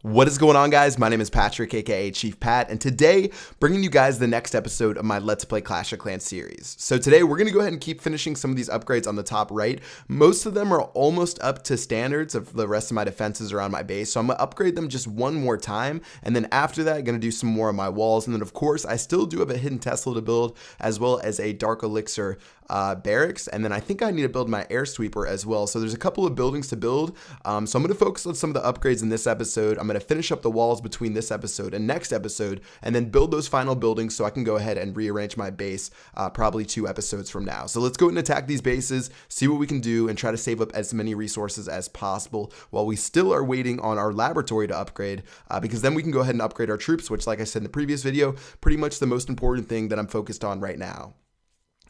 What is going on, guys? My name is Patrick, aka Chief Pat, and today bringing you guys the next episode of my Let's Play Clash of Clans series. So today we're going to go ahead and keep finishing some of these upgrades on the top right. Most of them are almost up to standards of the rest of my defenses around my base, so I'm going to upgrade them just one more time, and then after that I'm going to do some more on my walls, and then of course I still do have a Hidden Tesla to build, as well as a Dark Elixir barracks, and then I think I need to build my air sweeper as well. So there's a couple of buildings to build, so I'm going to focus on some of the upgrades in this episode. I'm going to finish up the walls between this episode and next episode, and then build those final buildings so I can go ahead and rearrange my base probably 2 episodes from now. So let's go ahead and attack these bases, see what we can do, and try to save up as many resources as possible while we still are waiting on our laboratory to upgrade, because then we can go ahead and upgrade our troops, which, like I said in the previous video, pretty much the most important thing that I'm focused on right now.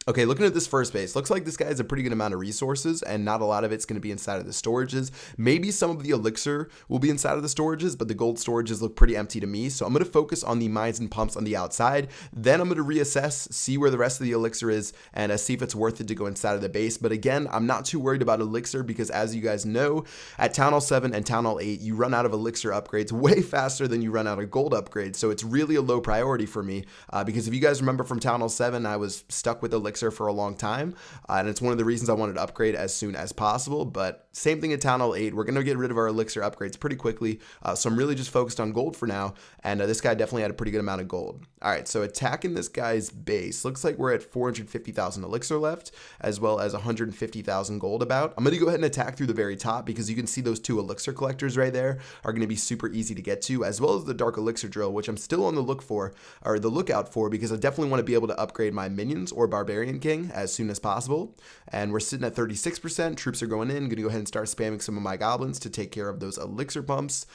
Okay, looking at this first base, looks like this guy has a pretty good amount of resources, and not a lot of it's going to be inside of the storages. Maybe some of the elixir will be inside of the storages, but the gold storages look pretty empty to me, so I'm going to focus on the mines and pumps on the outside. Then I'm going to reassess, see where the rest of the elixir is, and see if it's worth it to go inside of the base. But again, I'm not too worried about elixir because, as you guys know, at Town Hall 7 and Town Hall 8, you run out of elixir upgrades way faster than you run out of gold upgrades, so it's really a low priority for me, because if you guys remember from Town Hall 7, I was stuck with elixir for a long time, and it's one of the reasons I wanted to upgrade as soon as possible. But same thing at Town Hall 8, we're going to get rid of our elixir upgrades pretty quickly, so I'm really just focused on gold for now, and this guy definitely had a pretty good amount of gold. Alright, so attacking this guy's base, looks like we're at 450,000 elixir left, as well as 150,000 gold about. I'm going to go ahead and attack through the very top, because you can see those 2 elixir collectors right there are going to be super easy to get to, as well as the dark elixir drill, which I'm still on the lookout for, because I definitely want to be able to upgrade my minions or barbarian king as soon as possible. And we're sitting at 36%. Troops are going in. Gonna go ahead and start spamming some of my goblins to take care of those elixir pumps.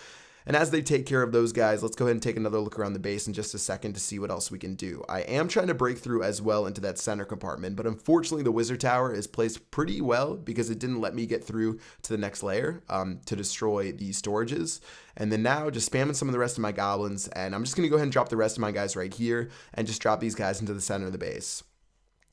And as they take care of those guys, let's go ahead and take another look around the base in just a second to see what else we can do. I am trying to break through as well into that center compartment, but unfortunately the wizard tower is placed pretty well because it didn't let me get through to the next layer to destroy the storages. And then now just spamming some of the rest of my goblins, and I'm just going to go ahead and drop the rest of my guys right here and just drop these guys into the center of the base.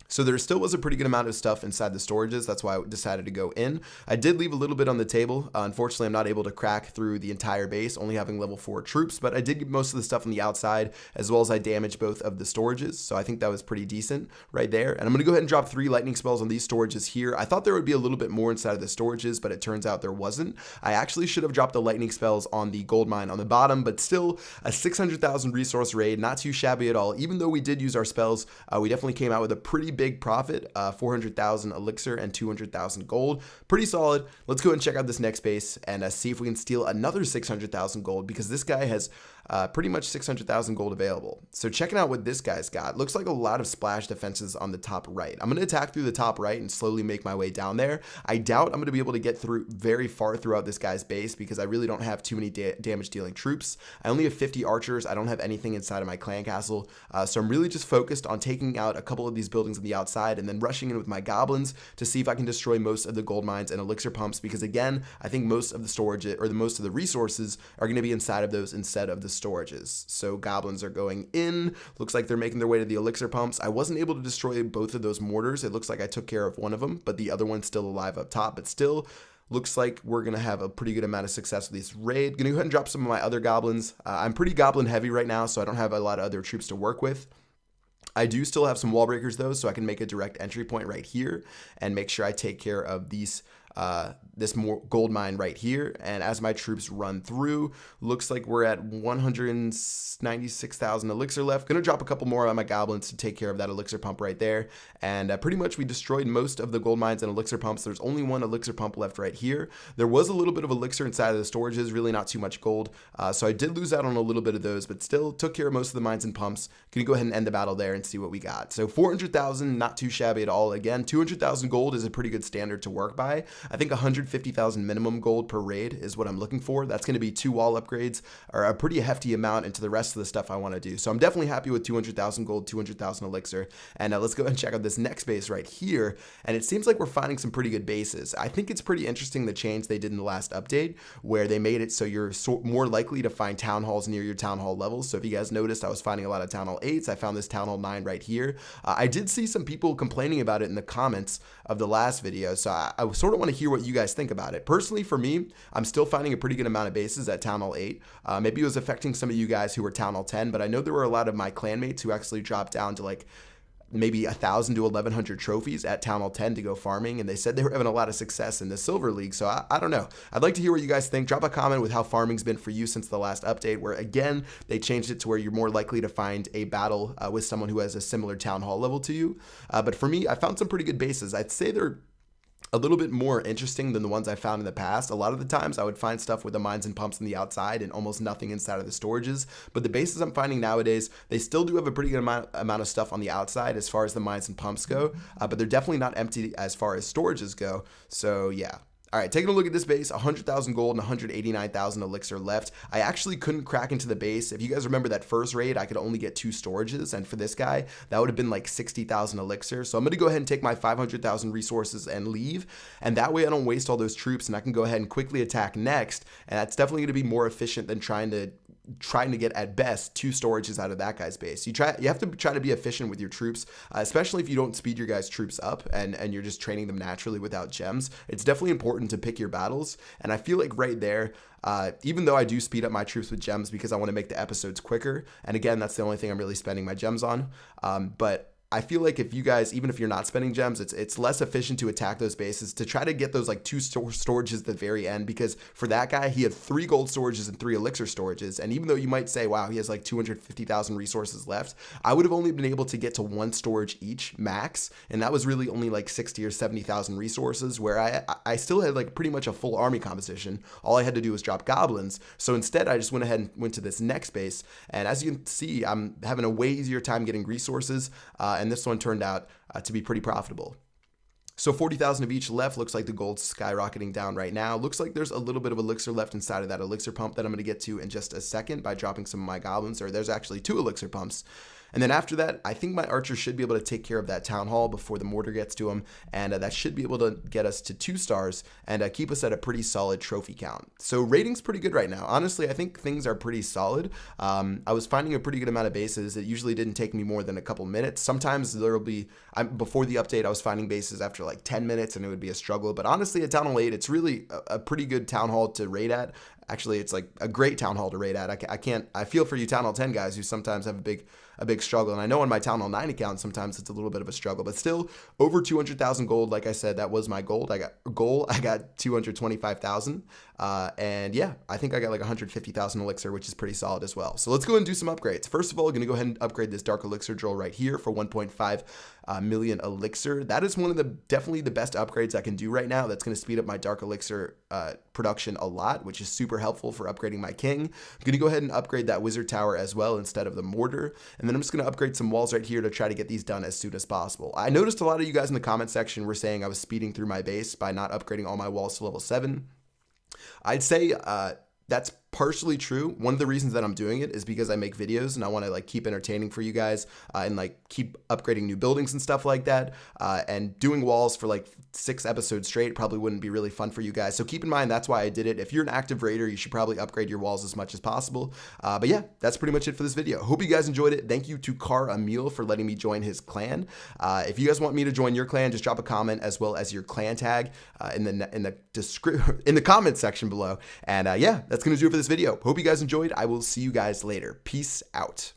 So there still was a pretty good amount of stuff inside the storages. That's why I decided to go in. I did leave a little bit on the table. Unfortunately, I'm not able to crack through the entire base, only having level 4 troops, but I did get most of the stuff on the outside, as well as I damaged both of the storages. So I think that was pretty decent right there. And I'm going to go ahead and drop 3 lightning spells on these storages here. I thought there would be a little bit more inside of the storages, but it turns out there wasn't. I actually should have dropped the lightning spells on the gold mine on the bottom, but still a 600,000 resource raid, not too shabby at all. Even though we did use our spells, we definitely came out with a pretty big profit, 400,000 elixir and 200,000 gold. Pretty solid. Let's go ahead and check out this next base and see if we can steal another 600,000 gold, because this guy has pretty much 600,000 gold available. So checking out what this guy's got, looks like a lot of splash defenses on the top right. I'm going to attack through the top right and slowly make my way down there. I doubt I'm going to be able to get through very far throughout this guy's base because I really don't have too many damage dealing troops. I only have 50 archers. I don't have anything inside of my clan castle. So I'm really just focused on taking out a couple of these buildings on the outside and then rushing in with my goblins to see if I can destroy most of the gold mines and elixir pumps, because again, I think most of the storage, or most of the resources, are going to be inside of those instead of the storages. So goblins are going in. Looks like they're making their way to the elixir pumps. I wasn't able to destroy both of those mortars. It looks like I took care of one of them, but the other one's still alive up top. But still, looks like we're going to have a pretty good amount of success with this raid. Going to go ahead and drop some of my other goblins. I'm pretty goblin heavy right now, so I don't have a lot of other troops to work with. I do still have some wall breakers though, so I can make a direct entry point right here and make sure I take care of these this more gold mine right here. And as my troops run through, looks like we're at 196,000 elixir left. Gonna drop a couple more on my goblins to take care of that elixir pump right there. And pretty much we destroyed most of the gold mines and elixir pumps. There's only one elixir pump left right here. There was a little bit of elixir inside of the storages, really not too much gold. So I did lose out on a little bit of those, but still took care of most of the mines and pumps. Gonna go ahead and end the battle there and see what we got. So 400,000, not too shabby at all. Again, 200,000 gold is a pretty good standard to work by. I think 150,000 minimum gold per raid is what I'm looking for. That's going to be 2 wall upgrades, or a pretty hefty amount into the rest of the stuff I want to do. So I'm definitely happy with 200,000 gold, 200,000 elixir. And let's go ahead and check out this next base right here. And it seems like we're finding some pretty good bases. I think it's pretty interesting the change they did in the last update, where they made it so you're more likely to find town halls near your town hall levels. So if you guys noticed, I was finding a lot of town hall 8s. I found this town hall 9 right here. I did see some people complaining about it in the comments of the last video, so I sort of want to to hear what you guys think about it. Personally, for me, I'm still finding a pretty good amount of bases at Town Hall 8. Maybe it was affecting some of you guys who were Town Hall 10, but I know there were a lot of my clanmates who actually dropped down to like maybe 1,000 to 1,100 trophies at Town Hall 10 to go farming, and they said they were having a lot of success in the Silver League. So I don't know. I'd like to hear what you guys think. Drop a comment with how farming's been for you since the last update, where again they changed it to where you're more likely to find a battle with someone who has a similar Town Hall level to you. But for me, I found some pretty good bases. I'd say they're a little bit more interesting than the ones I found in the past. A lot of the times I would find stuff with the mines and pumps on the outside and almost nothing inside of the storages. But the bases I'm finding nowadays, they still do have a pretty good amount of stuff on the outside as far as the mines and pumps go, but they're definitely not empty as far as storages go. So yeah. All right, taking a look at this base, 100,000 gold and 189,000 elixir left. I actually couldn't crack into the base. If you guys remember that first raid, I could only get 2 storages, and for this guy, that would have been like 60,000 elixir. So I'm gonna go ahead and take my 500,000 resources and leave, and that way I don't waste all those troops, and I can go ahead and quickly attack next, and that's definitely gonna be more efficient than trying to get at best 2 storages out of that guy's base. You have to try to be efficient with your troops, especially if you don't speed your guys' troops up and you're just training them naturally without gems. It's definitely important to pick your battles, and I feel like right there, even though I do speed up my troops with gems because I want to make the episodes quicker, and again, that's the only thing I'm really spending my gems on, but I feel like if you guys, even if you're not spending gems, it's less efficient to attack those bases, to try to get those like 2 storages at the very end, because for that guy, he had 3 gold storages and 3 elixir storages. And even though you might say, wow, he has like 250,000 resources left, I would have only been able to get to 1 storage each max. And that was really only like 60 or 70,000 resources, where I still had like pretty much a full army composition. All I had to do was drop goblins. So instead, I just went ahead and went to this next base. And as you can see, I'm having a way easier time getting resources. And this one turned out to be pretty profitable. So 40,000 of each left. Looks like the gold's skyrocketing down right now. Looks like there's a little bit of elixir left inside of that elixir pump that I'm going to get to in just a second by dropping some of my goblins, or there's actually 2 elixir pumps. And then after that, I think my archer should be able to take care of that town hall before the mortar gets to him, and that should be able to get us to 2 stars and keep us at a pretty solid trophy count. So rating's pretty good right now. Honestly, I think things are pretty solid. I was finding a pretty good amount of bases. It usually didn't take me more than a couple minutes. Sometimes there'll be, before the update, I was finding bases after like 10 minutes and it would be a struggle. But honestly, at Town Hall 8, it's really a pretty good town hall to raid at. Actually, it's like a great town hall to raid at. I feel for you Town Hall 10 guys who sometimes have a big struggle. And I know on my Town Hall 9 account, sometimes it's a little bit of a struggle, but still over 200,000 gold. Like I said, that was my goal. I got 225,000. And yeah, I think I got like 150,000 elixir, which is pretty solid as well. So let's go and do some upgrades. First of all, I'm going to go ahead and upgrade this dark elixir drill right here for 1.5 million elixir. That is one of definitely the best upgrades I can do right now. That's going to speed up my dark elixir production a lot, which is super helpful for upgrading my king. I'm going to go ahead and upgrade that wizard tower as well instead of the mortar. And then I'm just going to upgrade some walls right here to try to get these done as soon as possible. I noticed a lot of you guys in the comment section were saying I was speeding through my base by not upgrading all my walls to level 7. I'd say that's partially true. One of the reasons that I'm doing it is because I make videos and I want to like keep entertaining for you guys and like keep upgrading new buildings and stuff like that. And doing walls for like 6 episodes straight probably wouldn't be really fun for you guys. So keep in mind, that's why I did it. If you're an active raider, you should probably upgrade your walls as much as possible. But yeah, that's pretty much it for this video. Hope you guys enjoyed it. Thank you to Car Emil for letting me join his clan. If you guys want me to join your clan, just drop a comment as well as your clan tag in the comment section below. And yeah, that's gonna do it for this video. Hope you guys enjoyed. I will see you guys later. Peace out.